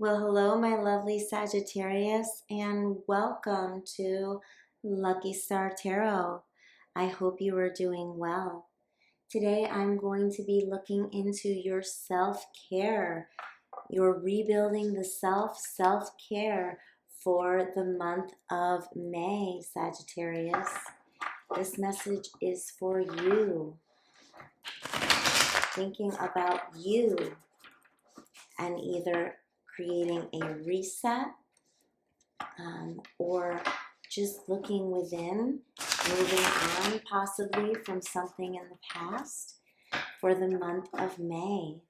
Well, hello, my lovely Sagittarius, and welcome to Lucky Star Tarot. I hope you are doing well. Today, I'm going to be looking into your self-care. You're rebuilding the self-care for the month of May, Sagittarius. This message is for you. Thinking about you and either creating a reset or just looking within, moving on possibly from something in the past for the month of May.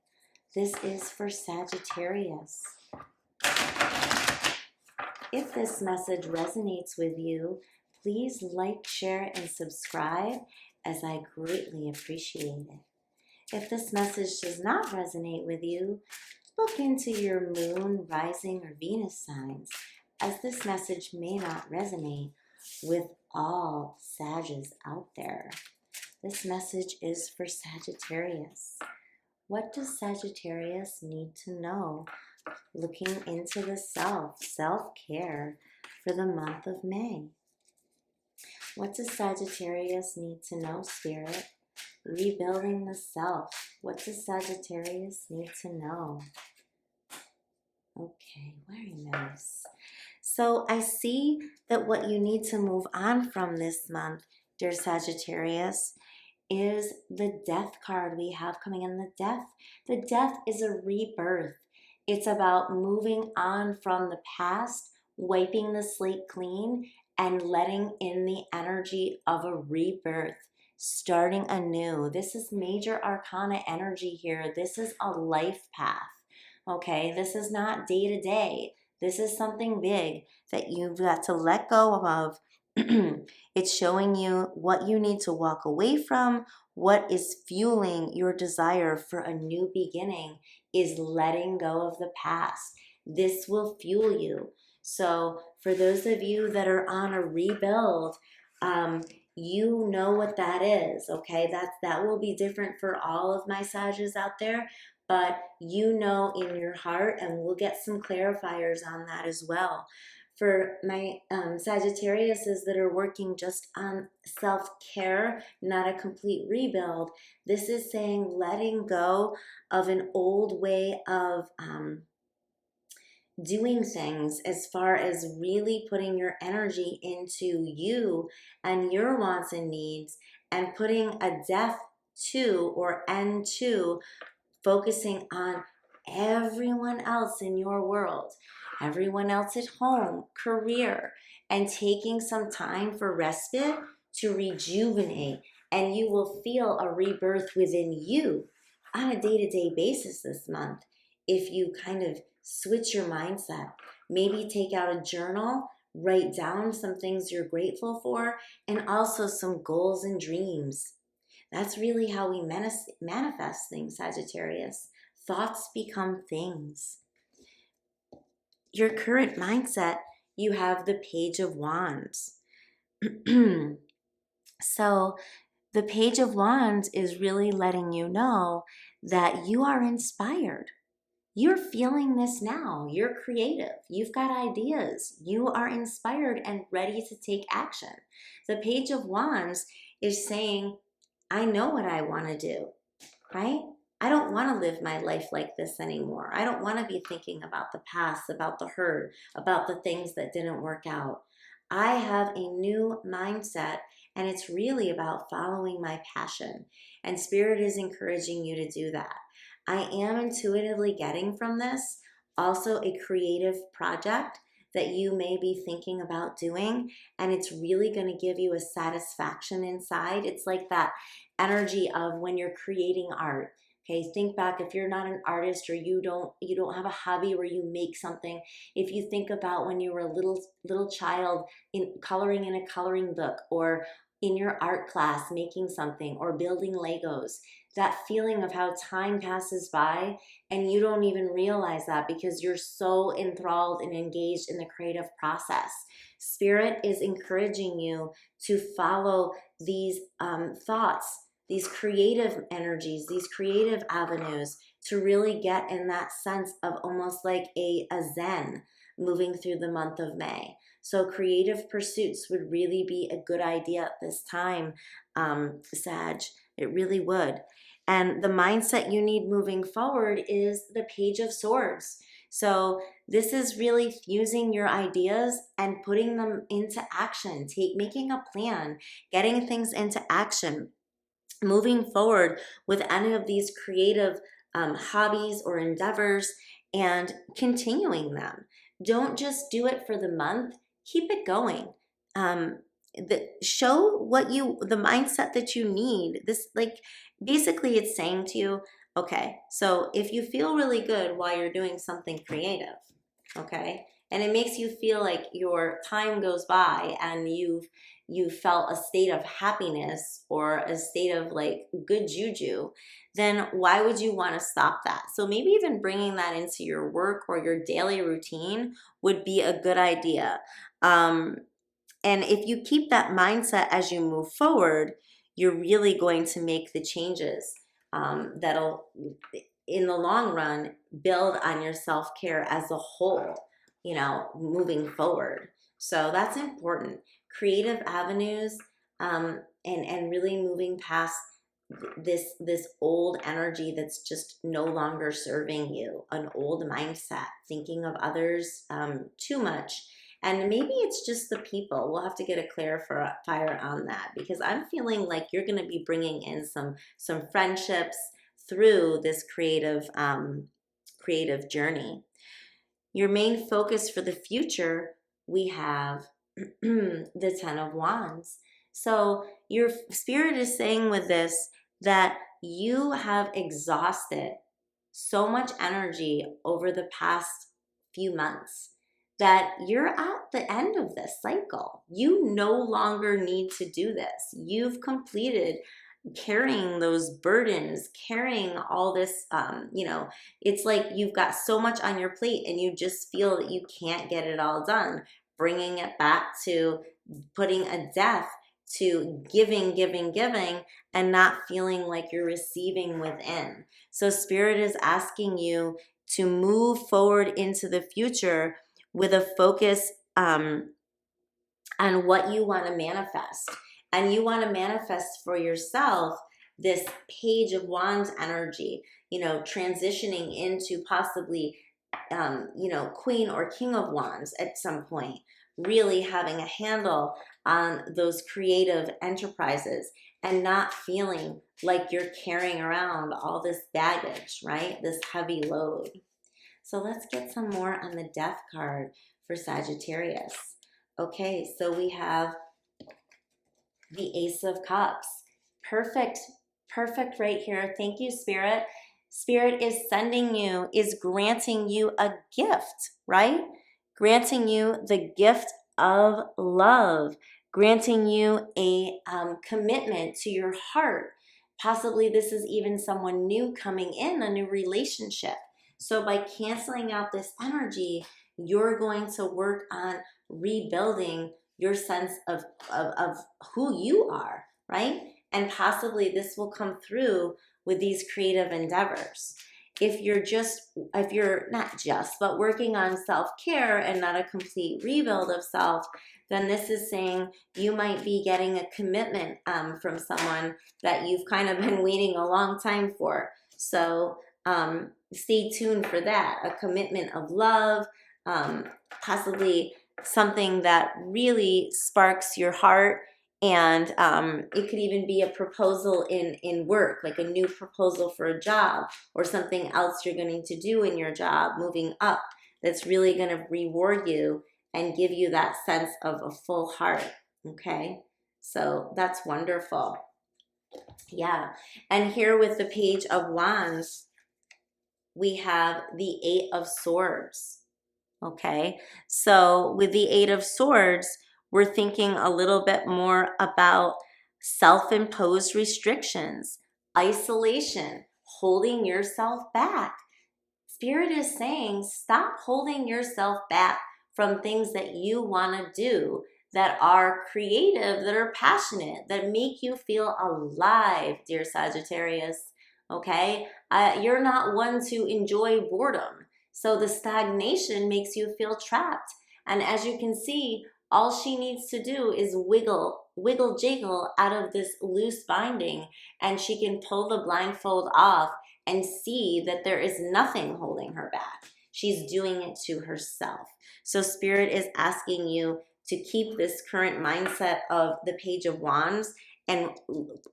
This is for Sagittarius. If this message resonates with you, please like, share, and subscribe, as I greatly appreciate it. If this message does not resonate with you, look into your moon, rising, or Venus signs, as this message may not resonate with all Sages out there. This message is for Sagittarius. What does Sagittarius need to know looking into the self-care for the month of May? What does Sagittarius need to know, Spirit? Rebuilding the self. What does Sagittarius need to know? Okay, very nice. So I see that what you need to move on from this month, dear Sagittarius, is the Death card we have coming in. The Death is a rebirth. It's about moving on from the past, wiping the slate clean, and letting in the energy of a rebirth, starting anew. This is major arcana energy here. This is a life path. Okay, this is not day to day. This is something big that you've got to let go of. It's showing you what you need to walk away from. What is fueling your desire for a new beginning is letting go of the past. This will fuel you. So for those of you that are on a rebuild, you know what that is, okay? That will be different for all of my Sages out there, but you know in your heart, and we'll get some clarifiers on that as well. For my Sagittariuses that are working just on self-care, not a complete rebuild, this is saying letting go of an old way of doing things, as far as really putting your energy into you and your wants and needs, and putting a death to or end to focusing on everyone else in your world, everyone else at home, career, and taking some time for respite to rejuvenate. And you will feel a rebirth within you on a day-to-day basis this month if you kind of switch your mindset. Maybe take out a journal, write down some things you're grateful for, and also some goals and dreams. That's really how we manifest things, Sagittarius. Thoughts become things. Your current mindset, you have the Page of Wands. So the Page of Wands is really letting you know that you are inspired. You're feeling this now. You're creative. You've got ideas. You are inspired and ready to take action. The Page of Wands is saying, I know what I want to do, right? I don't want to live my life like this anymore. I don't want to be thinking about the past, about the hurt, about the things that didn't work out. I have a new mindset, and it's really about following my passion. And Spirit is encouraging you to do that. I am intuitively getting from this also a creative project that you may be thinking about doing, and it's really going to give you a satisfaction inside. It's like that energy of when you're creating art. Okay, think back, if you're not an artist or you don't have a hobby where you make something. If you think about when you were a little child coloring in a coloring book, or in your art class making something, or building Legos, that feeling of how time passes by and you don't even realize that because you're so enthralled and engaged in the creative process. Spirit is encouraging you to follow these thoughts, these creative energies, these creative avenues to really get in that sense of almost like a zen moving through the month of May. So creative pursuits would really be a good idea at this time, Sag. It really would. And the mindset you need moving forward is the Page of Swords. So this is really fusing your ideas and putting them into action, making a plan, getting things into action, moving forward with any of these creative hobbies or endeavors and continuing them. Don't just do it for the month, keep it going. Show the mindset that you need. This, like, basically it's saying to you, okay, so if you feel really good while you're doing something creative, okay, and it makes you feel like your time goes by and you felt a state of happiness or a state of like good juju, then why would you want to stop that? So maybe even bringing that into your work or your daily routine would be a good idea. And if you keep that mindset as you move forward, you're really going to make the changes that'll, in the long run, build on your self-care as a whole, moving forward. So that's important. Creative avenues, and really moving past this old energy that's just no longer serving you, an old mindset, thinking of others too much. And maybe it's just the people. We'll have to get a clarifier on that, because I'm feeling like you're going to be bringing in some friendships through this creative journey. Your main focus for the future, we have the Ten of Wands. So your spirit is saying with this that you have exhausted so much energy over the past few months, that you're at the end of this cycle. You no longer need to do this. You've completed carrying those burdens, carrying all this, it's like you've got so much on your plate and you just feel that you can't get it all done. Bringing it back to putting a death to giving, and not feeling like you're receiving within. So Spirit is asking you to move forward into the future with a focus on what you want to manifest. And you want to manifest for yourself this Page of Wands energy, transitioning into possibly, Queen or King of Wands at some point, really having a handle on those creative enterprises and not feeling like you're carrying around all this baggage, right? This heavy load. So let's get some more on the Death card for Sagittarius. Okay, so we have the Ace of Cups. Perfect right here. Thank you, Spirit. Spirit is granting you a gift, right? Granting you the gift of love, granting you a commitment to your heart. Possibly this is even someone new coming in, a new relationship. So by canceling out this energy, you're going to work on rebuilding your sense of who you are, right? And possibly this will come through with these creative endeavors. If you're not just, but working on self-care and not a complete rebuild of self, then this is saying you might be getting a commitment from someone that you've kind of been waiting a long time for. So stay tuned for that. A commitment of love, possibly something that really sparks your heart. And it could even be a proposal in work, like a new proposal for a job or something else you're going to do in your job moving up that's really going to reward you and give you that sense of a full heart. Okay, so that's wonderful. Yeah, and here with the Page of Wands, we have the Eight of Swords. Okay, so with the Eight of Swords, we're thinking a little bit more about self-imposed restrictions, isolation, holding yourself back. Spirit is saying, stop holding yourself back from things that you want to do that are creative, that are passionate, that make you feel alive, dear Sagittarius. Okay? You're not one to enjoy boredom. So the stagnation makes you feel trapped. And as you can see, all she needs to do is wiggle jiggle out of this loose binding, and she can pull the blindfold off and see that there is nothing holding her back. She's doing it to herself. So Spirit is asking you to keep this current mindset of the Page of Wands and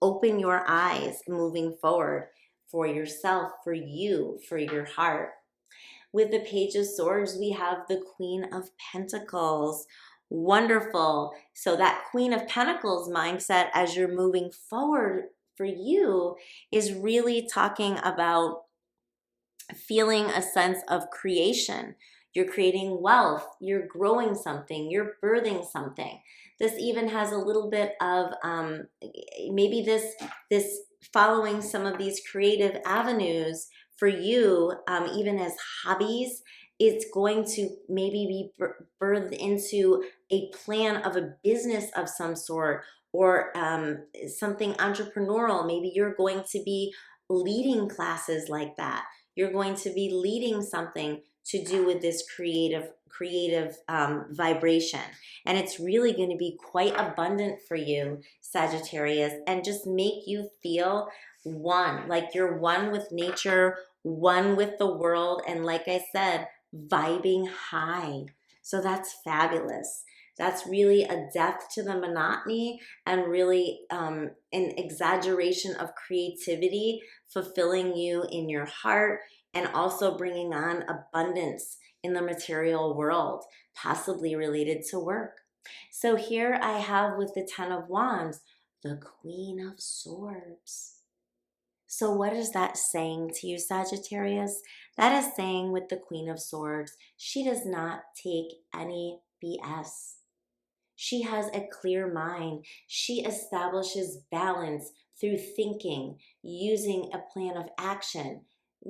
open your eyes moving forward for yourself, for you, for your heart. With the Page of Swords, we have the Queen of Pentacles. Wonderful. So that Queen of Pentacles mindset as you're moving forward for you is really talking about feeling a sense of creation. You're creating wealth, you're growing something, you're birthing something. This even has a little bit of maybe this following some of these creative avenues for you, even as hobbies. It's going to maybe be birthed into a plan of a business of some sort, or something entrepreneurial. Maybe you're going to be leading classes like that. You're going to be leading something to do with this creative vibration. And it's really going to be quite abundant for you, Sagittarius, and just make you feel one, like you're one with nature, one with the world, and like I said, vibing high. So that's fabulous. That's really a death to the monotony, and really an exaggeration of creativity, fulfilling you in your heart, and also bringing on abundance in the material world, possibly related to work. So here I have with the Ten of Wands, the Queen of Swords. So what is that saying to you, Sagittarius? That is saying with the Queen of Swords, she does not take any BS. She has a clear mind. She establishes balance through thinking, using a plan of action.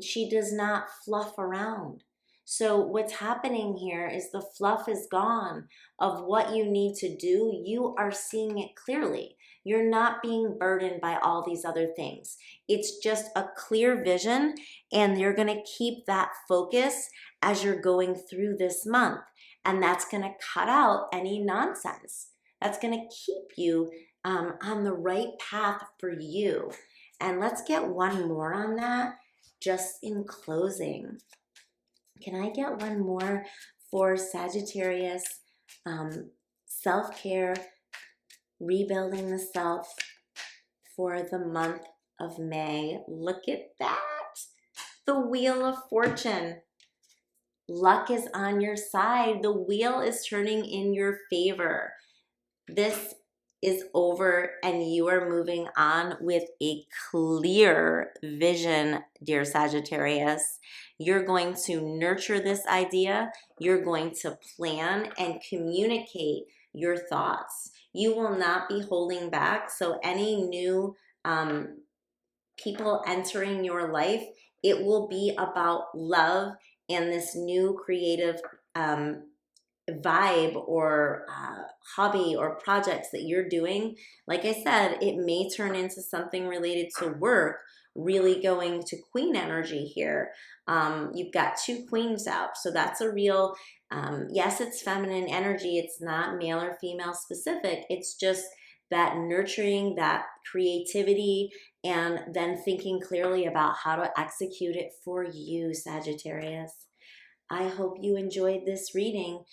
She does not fluff around. So what's happening here is the fluff is gone of what you need to do. You are seeing it clearly. You're not being burdened by all these other things. It's just a clear vision, and you're going to keep that focus as you're going through this month. And that's going to cut out any nonsense. That's going to keep you on the right path for you. And let's get one more on that just in closing. Can I get one more for Sagittarius? Self-care, rebuilding the self for the month of May. Look at that. The Wheel of Fortune. Luck is on your side. The wheel is turning in your favor. This is over, and you are moving on with a clear vision, dear Sagittarius. You're going to nurture this idea. You're going to plan and communicate your thoughts. You will not be holding back. So any new people entering your life, it will be about love and this new creative vibe or hobby or projects that you're doing. Like I said, it may turn into something related to work, really going to queen energy here. You've got two queens out, so that's a real, yes, it's feminine energy. It's not male or female specific. It's just that nurturing, that creativity, and then thinking clearly about how to execute it for you, Sagittarius. I hope you enjoyed this reading.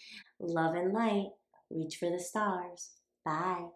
Love and light. Reach for the stars. Bye.